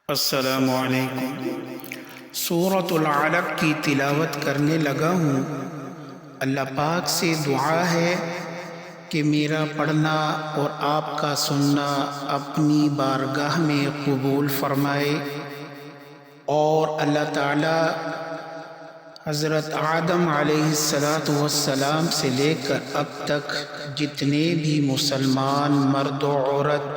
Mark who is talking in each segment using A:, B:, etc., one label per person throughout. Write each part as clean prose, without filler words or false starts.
A: अस्सलामु अलैकुम। सूरतुल अलक़ की तिलावत करने लगा हूँ। अल्लाह पाक से दुआ है कि मेरा पढ़ना और आपका सुनना अपनी बारगाह में कबूल फरमाए और अल्लाह ताला हज़रत आदम अलैहिस्सलातु वस्सलाम से लेकर अब तक जितने भी मुसलमान मर्द और औरत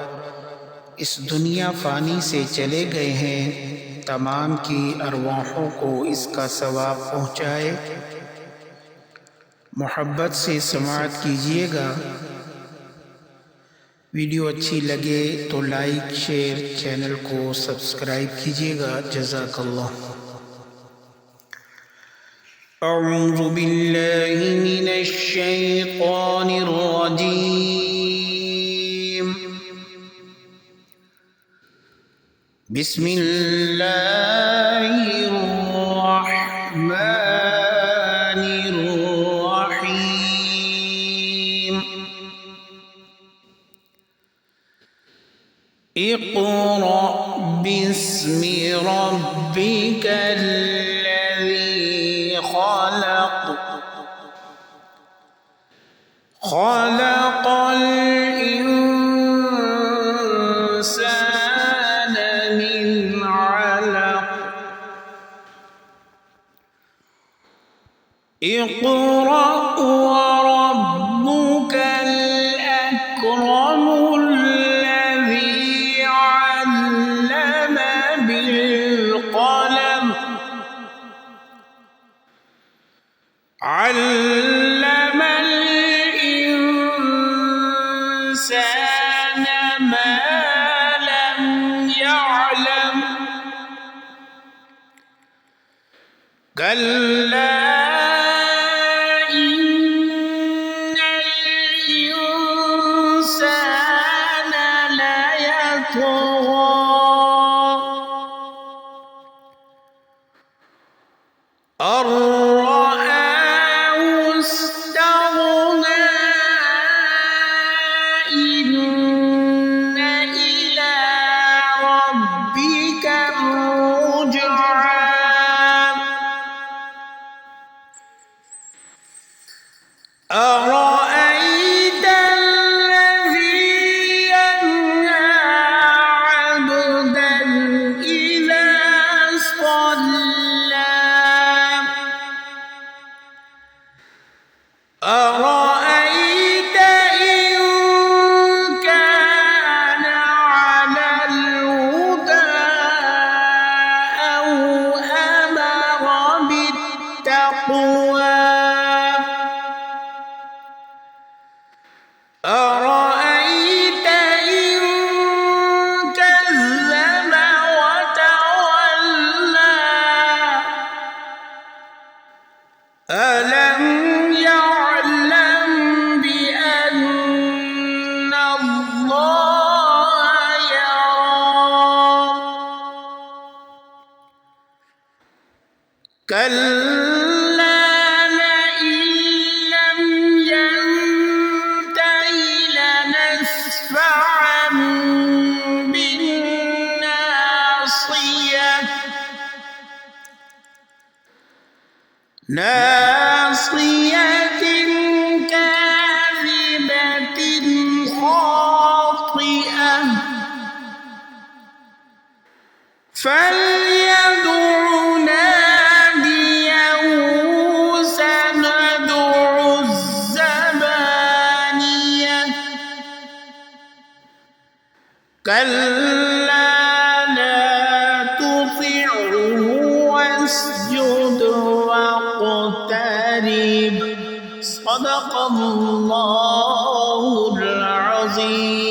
A: इस दुनिया फ़ानी से चले गए हैं, तमाम की अरवाहों को इसका सवाब पहुँचाए। मोहब्बत से समाअत कीजिएगा। वीडियो अच्छी लगे तो लाइक शेयर, चैनल को सब्सक्राइब कीजिएगा। जज़ाकल्लाह। अऊज़ु बिल्लाहि मिनश शैतानिर रजीम। बिस्मिल्लाहिर्रहमानिर्रहीम। इक़रा बिस्मि रब्बिकल्लज़ी ख़लक़ ख़लक़ल इंसान मिन अलक़। इक़रा वरब्बुकल अकरम अल्लज़ी अल्लम बिलक़लम अल्लमल इंसान मा लम यअलम। कल्ला इन्नल इंसान लयतग़ा अन रआहु इस्तग़ना। इन्न इला रब्बिका रुजआ। أرأيت الذي ينهى عبدا إذا صلى أرأيت إن كان على الهدى أو أمر بالتقوى أرأيت إن كذب وتولى ألم يعلم بأن الله يرى كلا لئن لم ينته لنسفعا بالناصية ناصية كاذبة خاطئة فليدع ناديه سندع الزبانية كلا لا تطعه واسجد واقترب. صدق الله العظيم.